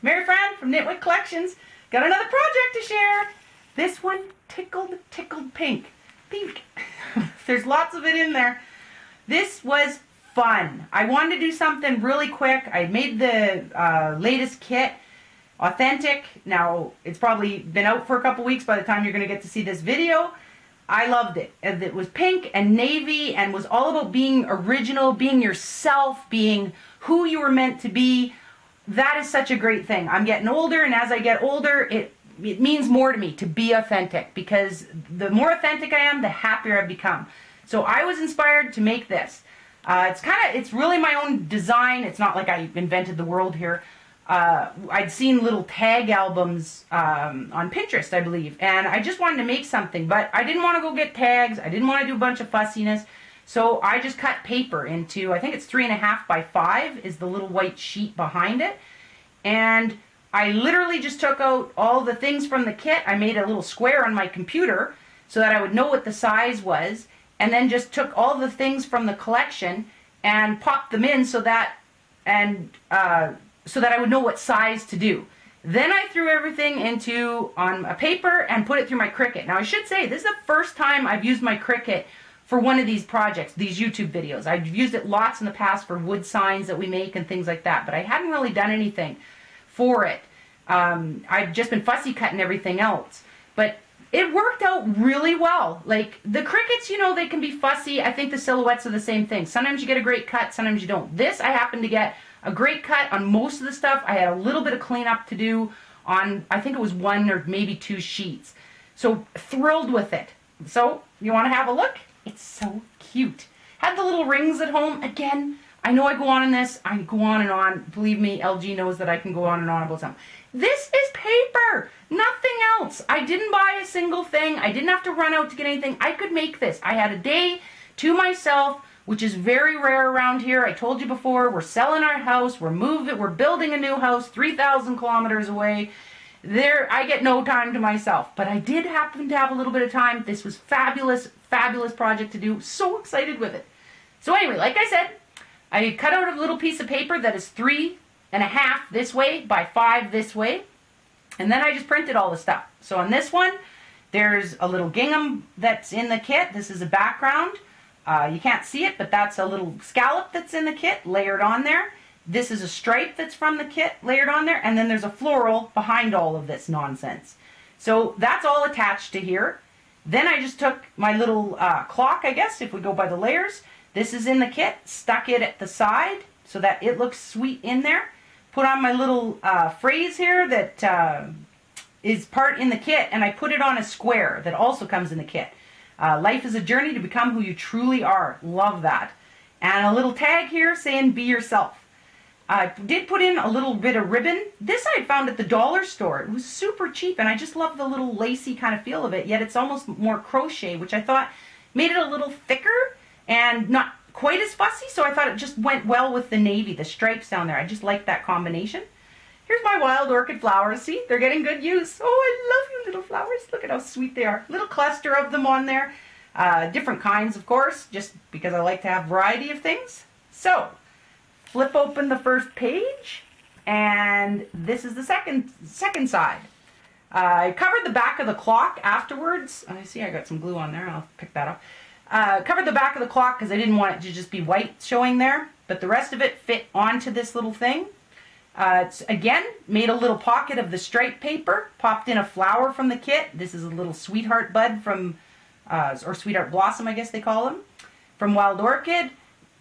Mary Fran from Nitwit Collections. Got another project to share. This one, tickled pink. Pink. There's lots of it in there. This was fun. I wanted to do something really quick. I made the latest kit authentic. Now, it's probably been out for a couple weeks by the time you're going to get to see this video. I loved it. It was pink and navy and was all about being original, being yourself, being who you were meant to be. That is such a great thing. I'm getting older, and as I get older, it means more to me to be authentic, because the more authentic I am, the happier I've become. So I was inspired to make this. It's really my own design. It's not like I invented the world here. I'd seen little tag albums on Pinterest, I believe, and I just wanted to make something, but I didn't want to go get tags. I didn't want to do a bunch of fussiness. So I just cut paper into, I think it's 3.5 by 5 is the little white sheet behind it. And I literally just took out all the things from the kit. I made a little square on my computer so that I would know what the size was, and then just took all the things from the collection and popped them in so that I would know what size to do. Then I threw everything on a paper and put it through my Cricut. Now I should say, this is the first time I've used my Cricut for one of these projects, these YouTube videos. I've used it lots in the past for wood signs that we make and things like that, but I hadn't really done anything for it. I've just been fussy cutting everything else. But it worked out really well. Like, the Cricuts, they can be fussy. I think the silhouettes are the same thing. Sometimes you get a great cut, sometimes you don't. This, I happened to get a great cut on most of the stuff. I had a little bit of cleanup to do on, I think it was 1 or maybe 2 sheets. So, thrilled with it. So, you want to have a look? It's so cute. Had the little rings at home. Again, I know I go on in this. I go on and on. Believe me, LG knows that I can go on and on about something. This is paper. Nothing else. I didn't buy a single thing. I didn't have to run out to get anything. I could make this. I had a day to myself, which is very rare around here. I told you before, we're selling our house. We're building a new house 3,000 kilometers away. I get no time to myself, but I did happen to have a little bit of time. This was fabulous project to do. So excited with it. So anyway, like I said, I cut out a little piece of paper that is 3.5 this way by 5 this way, and then I just printed all the stuff. So on this one, there's a little gingham that's in the kit. This is a background. You can't see it, but that's a little scallop that's in the kit layered on there. This is a stripe that's from the kit layered on there, and then there's a floral behind all of this nonsense. So that's all attached to here. Then I just took my little clock, I guess, if we go by the layers. This is in the kit, stuck it at the side so that it looks sweet in there. Put on my little phrase here that is part in the kit, and I put it on a square that also comes in the kit. Life is a journey to become who you truly are. Love that. And a little tag here saying, be yourself. I did put in a little bit of ribbon. This I found at the dollar store. It was super cheap, and I just love the little lacy kind of feel of it, yet it's almost more crochet, which I thought made it a little thicker and not quite as fussy, so I thought it just went well with the navy, the stripes down there. I just like that combination. Here's my wild orchid flowers. See, they're getting good use. Oh, I love you little flowers. Look at how sweet they are. Little cluster of them on there. Different kinds, of course, just because I like to have variety of things. So, flip open the first page, and this is the second side. I covered the back of the clock afterwards. I see I got some glue on there. I'll pick that up. Covered the back of the clock because I didn't want it to just be white showing there, but the rest of it fit onto this little thing. Again, made a little pocket of the stripe paper, popped in a flower from the kit. This is a little sweetheart bud from, or sweetheart blossom, I guess they call them, from Wild Orchid.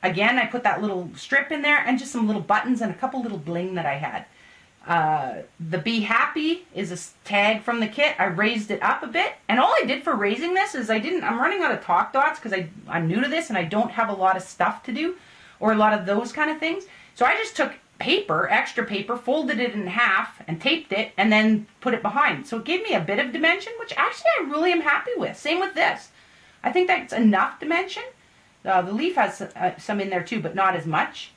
Again, I put that little strip in there and just some little buttons and a couple little bling that I had. The Be Happy is a tag from the kit. I raised it up a bit, and all I did for raising this is I'm running out of talk dots because I'm new to this and I don't have a lot of stuff to do or a lot of those kind of things. So I just took paper, extra paper, folded it in half and taped it and then put it behind. So it gave me a bit of dimension, which actually I really am happy with. Same with this. I think that's enough dimension. The leaf has some in there too, but not as much.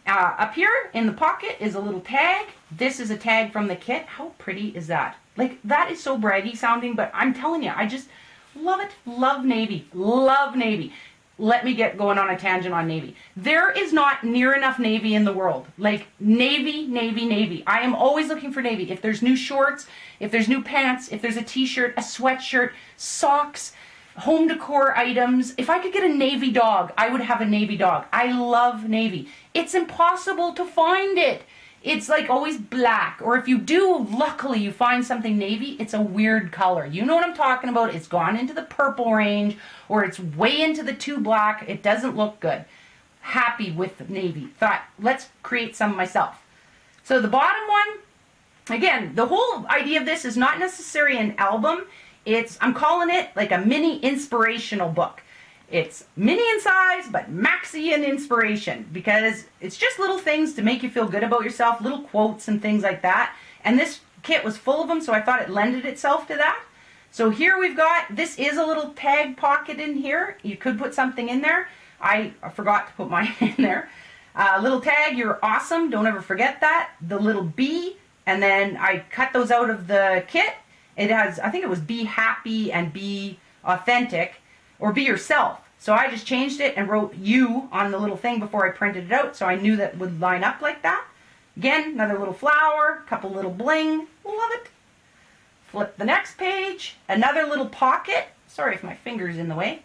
Up here in the pocket is a little tag. This is a tag from the kit. How pretty is that? Like, that is so braggy sounding, but I'm telling you, I just love it. Love navy. Love navy. let me get going on a tangent on navy. There is not near enough navy in the world. Like navy, navy, navy. I am always looking for navy. If there's new shorts, if there's new pants, if there's a t-shirt, a sweatshirt, socks, home decor items. If I could get a navy dog, I would have a navy dog. I love navy. It's impossible to find it. It's like always black. Or if you do, luckily you find something navy, it's a weird color. You know what I'm talking about. It's gone into the purple range or it's way into the too black. It doesn't look good. Happy with navy. Thought, let's create some myself. So the bottom one, again, the whole idea of this is not necessarily an album. I'm calling it like a mini inspirational book. It's mini in size, but maxi in inspiration, because it's just little things to make you feel good about yourself, little quotes and things like that. And this kit was full of them, so I thought it lended itself to that. So here we've got, this is a little tag pocket in here. You could put something in there. I forgot to put mine in there. Little tag, you're awesome. Don't ever forget that. The little B, and then I cut those out of the kit. It has, I think it was be happy and be authentic. Or be yourself. So I just changed it and wrote you on the little thing before I printed it out, so I knew that would line up like that. Again, another little flower, couple little bling. Love it. Flip the next page. Another little pocket. Sorry if my finger's in the way.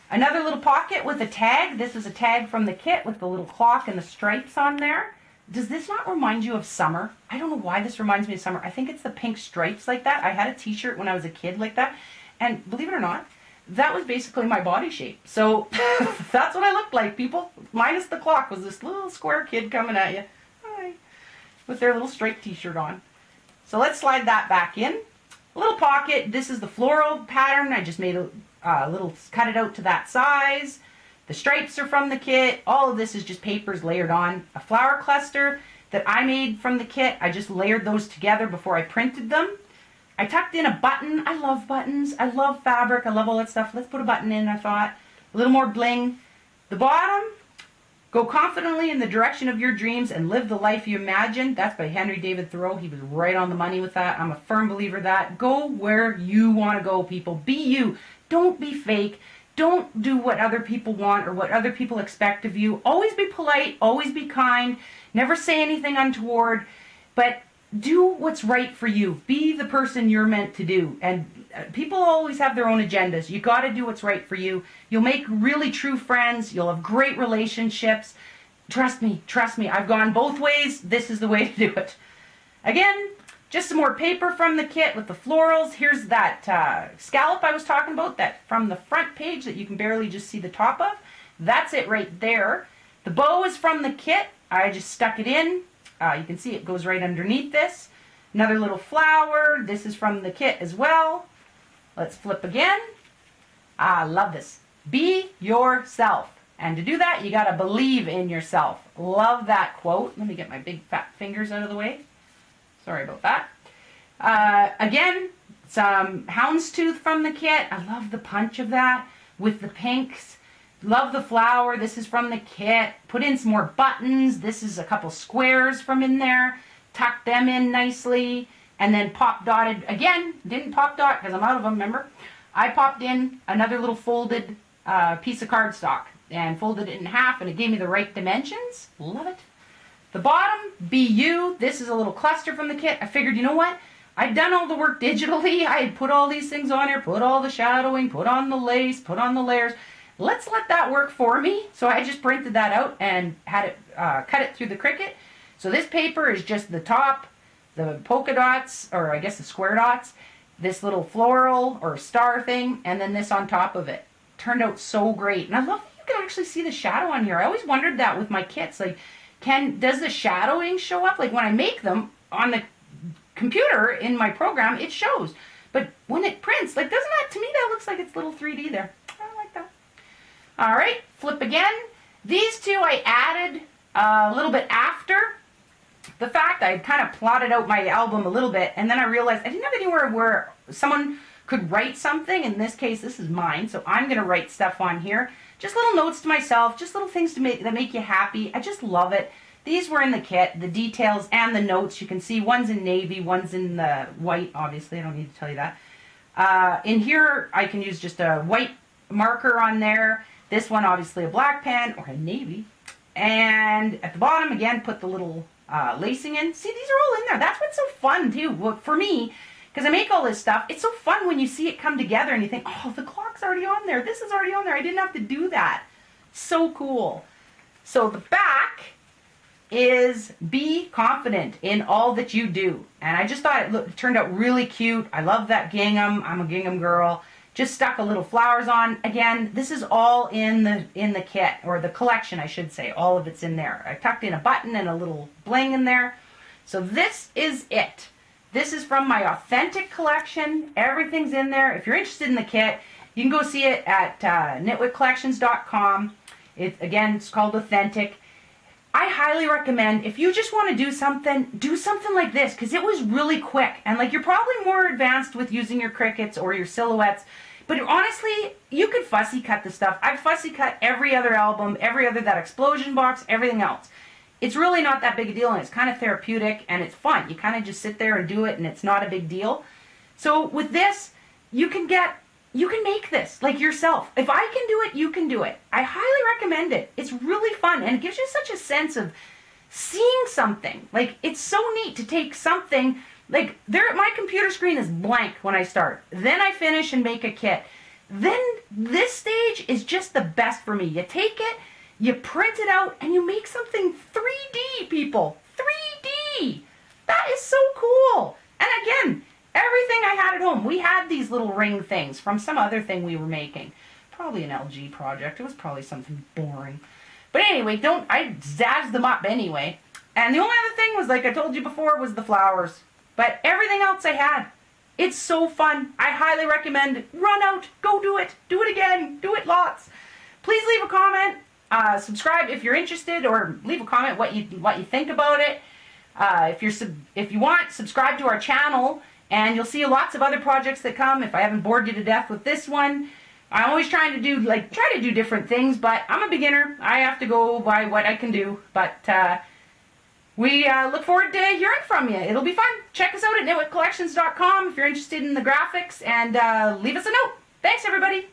Another little pocket with a tag. This is a tag from the kit with the little clock and the stripes on there. Does this not remind you of summer? I don't know why this reminds me of summer. I think it's the pink stripes like that. I had a t-shirt when I was a kid like that. And believe it or not, that was basically my body shape. So that's what I looked like, people. Minus the clock was this little square kid coming at you. Hi. With their little striped t-shirt on. So let's slide that back in. A little pocket. This is the floral pattern. I just made a little, cut it out to that size. The stripes are from the kit. All of this is just papers layered on. A flower cluster that I made from the kit. I just layered those together before I printed them. I tucked in a button. I love buttons. I love fabric. I love all that stuff. Let's put a button in, I thought. A little more bling. The bottom, go confidently in the direction of your dreams and live the life you imagine. That's by Henry David Thoreau. He was right on the money with that. I'm a firm believer that. Go where you want to go, people. Be you. Don't be fake. Don't do what other people want or what other people expect of you. Always be polite. Always be kind. Never say anything untoward. But do what's right for you. Be the person you're meant to do. And people always have their own agendas. You got to do what's right for you. You'll make really true friends. You'll have great relationships. Trust me. Trust me. I've gone both ways. This is the way to do it. Again, just some more paper from the kit with the florals. Here's that scallop I was talking about, that from the front page that you can barely just see the top of. That's it right there. The bow is from the kit. I just stuck it in. You can see it goes right underneath this. Another little flower. This is from the kit as well. Let's flip again. I love this. Be yourself. And to do that, you got to believe in yourself. Love that quote. Let me get my big fat fingers out of the way. Sorry about that. Again, some houndstooth from the kit. I love the punch of that with the pinks. Love the flower. This is from the kit. Put in some more buttons. This is a couple squares from in there. Tuck them in nicely. And then pop dotted. Again, didn't pop dot because I'm out of them, remember? I popped in another little folded piece of cardstock and folded it in half, and it gave me the right dimensions. Love it. The bottom, be you. This is a little cluster from the kit. I figured, you know what? I'd done all the work digitally. I had put all these things on here, put all the shadowing, put on the lace, put on the layers. Let's let that work for me. So I just printed that out and had it cut it through the Cricut. So this paper is just the top, the polka dots, or I guess the square dots, this little floral or star thing, and then this on top of it. Turned out so great. And I love that you can actually see the shadow on here. I always wondered that with my kits. Like, does the shadowing show up? Like when I make them on the computer in my program, it shows. But when it prints, like, doesn't that, to me, that looks like it's little 3D there. I like that. All right, flip again. These two I added a little bit after the fact. I kind of plotted out my album a little bit, and then I realized I didn't have anywhere where someone could write something. In this case, this is mine, so I'm going to write stuff on here. Just little notes to myself, just little things that make you happy. I just love it. These were in the kit, the details and the notes. You can see one's in navy, one's in the white, obviously. I don't need to tell you that. In here, I can use just a white marker on there. This one, obviously a black pen or a navy. And at the bottom, again, put the little lacing in. See, these are all in there. That's what's so fun, too. Well, for me, because I make all this stuff, it's so fun when you see it come together and you think, oh, the clock's already on there. This is already on there. I didn't have to do that. So cool. So the back is be confident in all that you do. And I just thought it turned out really cute. I love that gingham. I'm a gingham girl. Just stuck a little flowers on. Again, this is all in the kit, or the collection, I should say. All of it's in there. I tucked in a button and a little bling in there. So this is it. This is from my authentic collection. Everything's in there. If you're interested in the kit, you can go see it at nitwitcollections.com. Again, it's called Authentic. I highly recommend, if you just want to do something like this, because it was really quick. And like, you're probably more advanced with using your Cricuts or your silhouettes. But honestly, you could fussy cut the stuff. I've fussy cut every other album, every other that explosion box, everything else. It's really not that big a deal, and it's kind of therapeutic, and it's fun. You kind of just sit there and do it, and it's not a big deal. So with this, you can make this like yourself. If I can do it, you can do it. I highly recommend it. It's really fun, and it gives you such a sense of seeing something. Like, it's so neat to take something, like, my computer screen is blank when I start. Then I finish and make a kit. Then this stage is just the best for me. You take it, you print it out, and you make something 3D, people. 3D! That is so cool! And again, everything I had at home. We had these little ring things from some other thing we were making. Probably an LG project. It was probably something boring. But anyway, I zazzed them up anyway. And the only other thing was, like I told you before, was the flowers. But everything else I had. It's so fun. I highly recommend. Run out. Go do it. Do it again. Do it lots. Please leave a comment. Subscribe if you're interested, or leave a comment what you think about it. If you want, subscribe to our channel, and you'll see lots of other projects that come. If I haven't bored you to death with this one, I'm always trying to do different things, but I'm a beginner. I have to go by what I can do. But we look forward to hearing from you. It'll be fun. Check us out at nitwitcollections.com if you're interested in the graphics, and leave us a note. Thanks, everybody.